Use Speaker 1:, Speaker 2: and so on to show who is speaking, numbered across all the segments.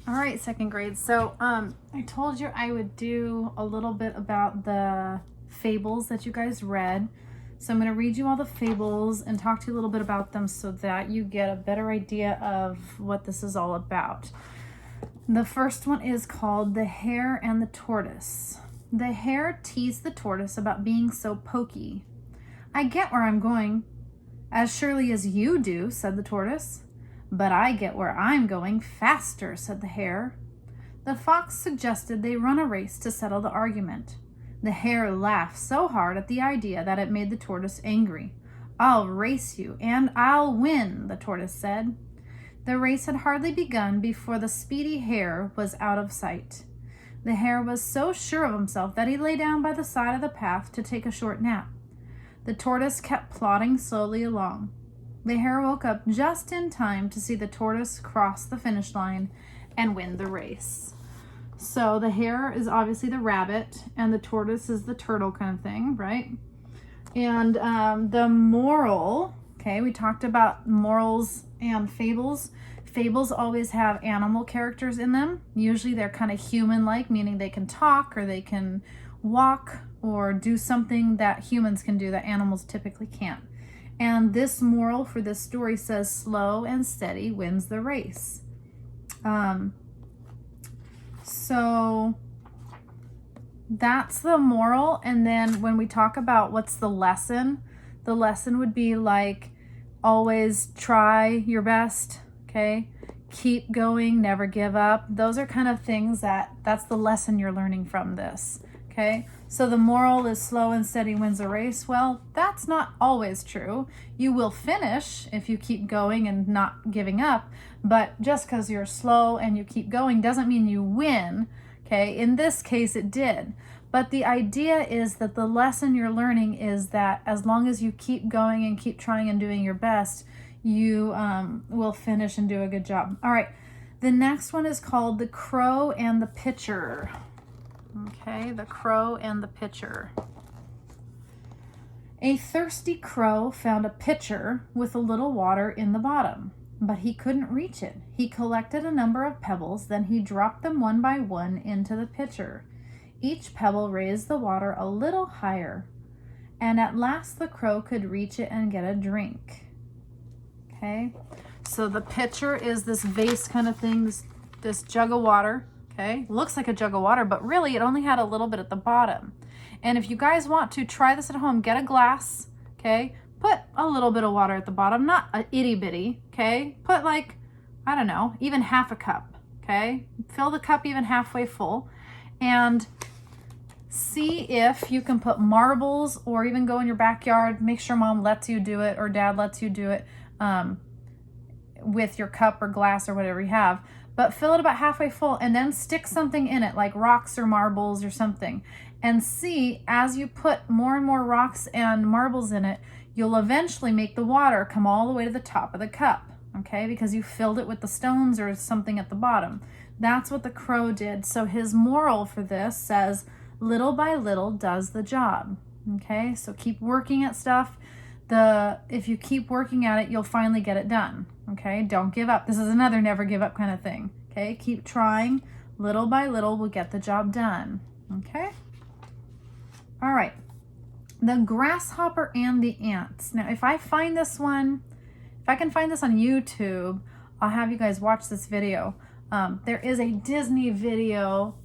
Speaker 1: All right, second grade. So I told you I would do a little bit about the fables that you guys read. So I'm going to read you all the fables and talk to you a little bit about them so that you get a better idea of what this is all about. The first one is called The Hare and the Tortoise. The hare teased the tortoise about being so poky. I get where I'm going, as surely as you do, said the tortoise. But I get where I'm going faster, said the hare. The fox suggested they run a race to settle the argument. The hare laughed so hard at the idea that it made the tortoise angry. I'll race you, and I'll win, the tortoise said. The race had hardly begun before the speedy hare was out of sight. The hare was so sure of himself that he lay down by the side of the path to take a short nap. The tortoise kept plodding slowly along. The hare woke up just in time to see the tortoise cross the finish line and win the race. So the hare is obviously the rabbit, and the tortoise is the turtle kind of thing, right? And the moral, okay, we talked about morals and fables. Fables always have animal characters in them. Usually they're kind of human-like, meaning they can talk or they can walk or do something that humans can do that animals typically can't. And this moral for this story says slow and steady wins the race. So that's the moral. And then when we talk about what's the lesson would be like always try your best, okay? Keep going, never give up. Those are kind of things that's the lesson you're learning from this, okay? So the moral is slow and steady wins a race. Well, that's not always true. You will finish if you keep going and not giving up, but just because you're slow and you keep going doesn't mean you win, okay? In this case, it did. But the idea is that the lesson you're learning is that as long as you keep going and keep trying and doing your best, you will finish and do a good job. All right, the next one is called The Crow and the Pitcher. Okay, The Crow and the Pitcher. A thirsty crow found a pitcher with a little water in the bottom, but he couldn't reach it. He collected a number of pebbles, then he dropped them one by one into the pitcher. Each pebble raised the water a little higher, and at last the crow could reach it and get a drink. Okay, so the pitcher is this vase kind of thing, this jug of water. Okay, looks like a jug of water, but really it only had a little bit at the bottom. And if you guys want to try this at home, get a glass, okay? Put a little bit of water at the bottom, not a itty bitty, okay? Put like, I don't know, even half a cup, okay? Fill the cup even halfway full and see if you can put marbles or even go in your backyard. Make sure mom lets you do it or dad lets you do it with your cup or glass or whatever you have. But fill it about halfway full and then stick something in it like rocks or marbles or something. And see, as you put more and more rocks and marbles in it, you'll eventually make the water come all the way to the top of the cup, okay? Because you filled it with the stones or something at the bottom. That's what the crow did. So his moral for this says, little by little does the job, okay? So keep working at stuff. If you keep working at it, you'll finally get it done, okay? Don't give up. This is another never give up kind of thing, okay? Keep trying. Little by little, we'll get the job done, okay? All right. The Grasshopper and the Ants. Now, if I can find this on YouTube, I'll have you guys watch this video. There is a Disney video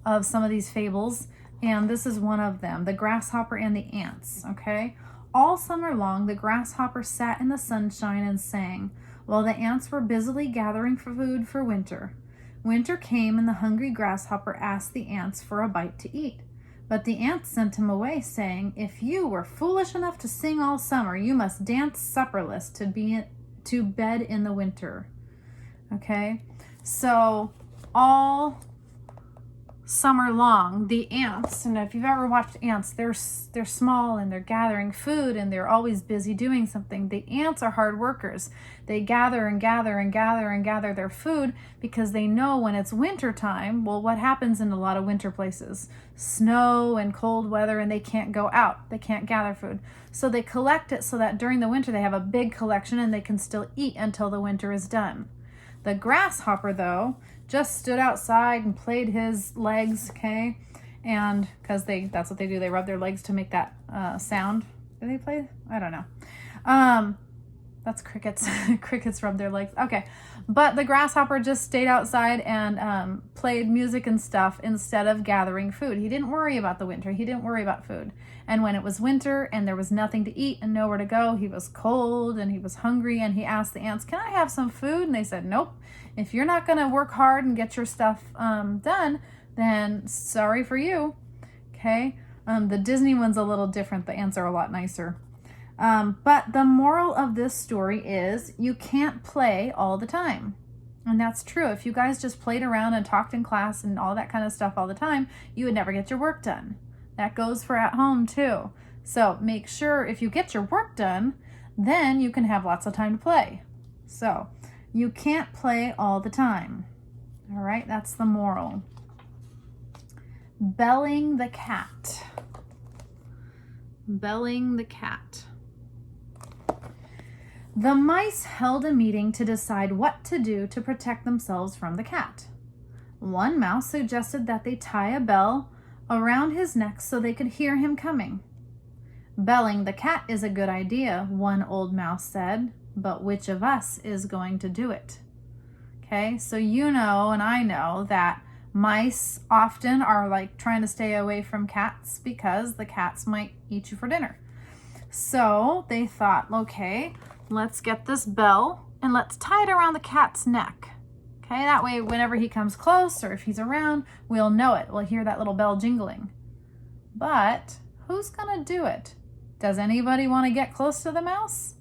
Speaker 1: of some of these fables, and this is one of them, The Grasshopper and the Ants, okay? All summer long, the grasshopper sat in the sunshine and sang, while the ants were busily gathering food for winter. Winter came, and the hungry grasshopper asked the ants for a bite to eat. But the ants sent him away, saying, if you were foolish enough to sing all summer, you must dance supperless to bed in the winter. Okay? So, all summer long, the ants, and if you've ever watched ants, they're small and they're gathering food and they're always busy doing something. The ants are hard workers. They gather and gather and gather and gather their food because they know when it's winter time, well, what happens in a lot of winter places? Snow and cold weather, and they can't go out. They can't gather food. So they collect it so that during the winter they have a big collection and they can still eat until the winter is done. The grasshopper, though, just stood outside and played his legs, okay? And because that's what they do. They rub their legs to make that sound. Do they play? I don't know. That's crickets. Crickets rub their legs. Okay. But the grasshopper just stayed outside and played music and stuff instead of gathering food. He didn't worry about the winter. He didn't worry about food. And when it was winter and there was nothing to eat and nowhere to go, he was cold and he was hungry, and he asked the ants, "Can I have some food?" And they said, "Nope. If you're not going to work hard and get your stuff done, then sorry for you." Okay. The Disney one's a little different. The ants are a lot nicer. But the moral of this story is you can't play all the time. And that's true. If you guys just played around and talked in class and all that kind of stuff all the time, you would never get your work done. That goes for at home too. So make sure if you get your work done, then you can have lots of time to play. So you can't play all the time. All right, that's the moral. Belling the cat. Belling the cat. The mice held a meeting to decide what to do to protect themselves from the cat. One mouse suggested that they tie a bell around his neck so they could hear him coming. "Belling the cat is a good idea," one old mouse said, "but which of us is going to do it?" Okay, so you know and I know that mice often are like trying to stay away from cats because the cats might eat you for dinner. So they thought, okay, let's get this bell and let's tie it around the cat's neck. Okay, that way whenever he comes close or if he's around, we'll know it. We'll hear that little bell jingling. But who's gonna do it? Does anybody want to get close to the mouse?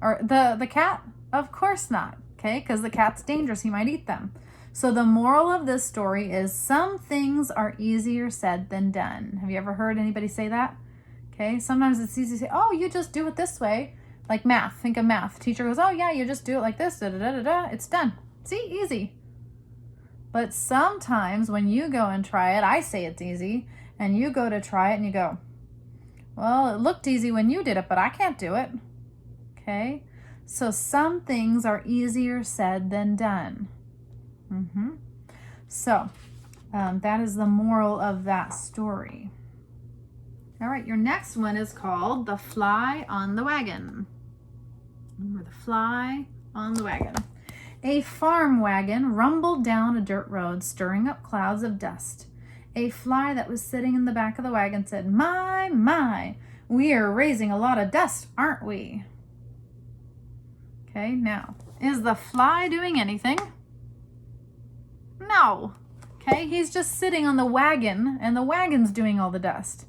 Speaker 1: Or the cat? Of course not, okay, because the cat's dangerous. He might eat them. So the moral of this story is some things are easier said than done. Have you ever heard anybody say that? Okay, sometimes it's easy to say, "Oh, you just do it this way." Like math, think of math. Teacher goes, "Oh yeah, you just do it like this, da da da da da, it's done." See, easy. But sometimes when you go and try it, I say it's easy, and you go to try it and you go, "Well, it looked easy when you did it, but I can't do it." Okay, so some things are easier said than done. So that is the moral of that story. All right, your next one is called The Fly on the Wagon. Remember, the fly on the wagon. A farm wagon rumbled down a dirt road, stirring up clouds of dust. A fly that was sitting in the back of the wagon said, my, we are raising a lot of dust, aren't we?" Okay, now, is the fly doing anything? No. Okay, he's just sitting on the wagon, and the wagon's doing all the dust.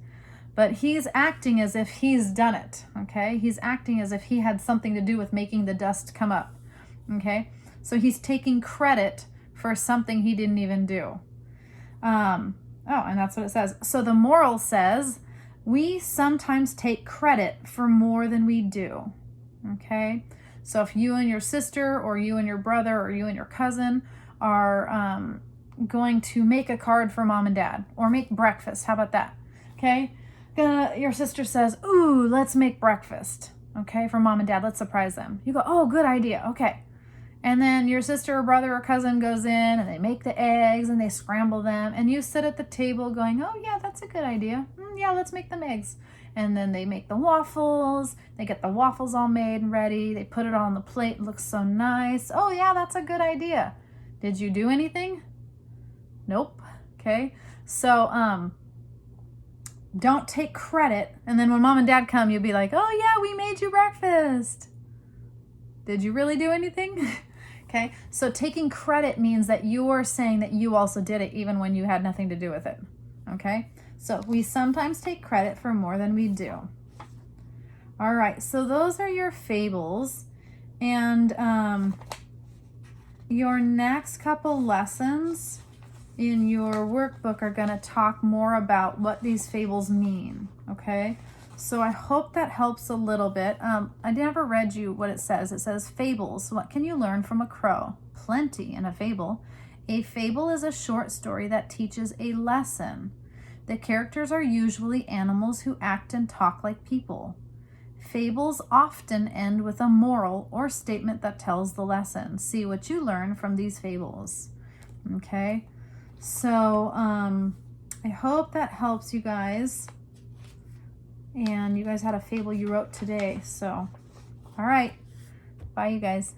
Speaker 1: But he's acting as if he's done it, okay? He's acting as if he had something to do with making the dust come up, okay? So he's taking credit for something he didn't even do. And that's what it says. So the moral says, we sometimes take credit for more than we do, okay? So if you and your sister or you and your brother or you and your cousin are going to make a card for mom and dad or make breakfast, how about that, okay? Your sister says, "Ooh, let's make breakfast, okay, for mom and dad. Let's surprise them." You go, "Oh, good idea, okay." And then your sister or brother or cousin goes in and they make the eggs and they scramble them. And you sit at the table going, "Oh, yeah, that's a good idea. Yeah, let's make them eggs." And then they make the waffles. They get the waffles all made and ready. They put it all on the plate. It looks so nice. "Oh, yeah, that's a good idea." Did you do anything? Nope. Okay. So, don't take credit, and then when mom and dad come, you'll be like, "Oh yeah, we made you breakfast." Did you really do anything? Okay, so taking credit means that you're saying that you also did it even when you had nothing to do with it. Okay, so we sometimes take credit for more than we do. All right, so those are your fables, and your next couple lessons in your workbook are going to talk more about what these fables mean, okay? So I hope that helps a little bit. I never read you what it says. It says fables. What can you learn from a crow? Plenty in a fable. A fable is a short story that teaches a lesson. The characters are usually animals who act and talk like people. Fables often end with a moral or statement that tells the lesson. See what you learn from these fables. Okay, so I hope that helps you guys. And you guys had a fable you wrote today. So, all right. Bye, you guys.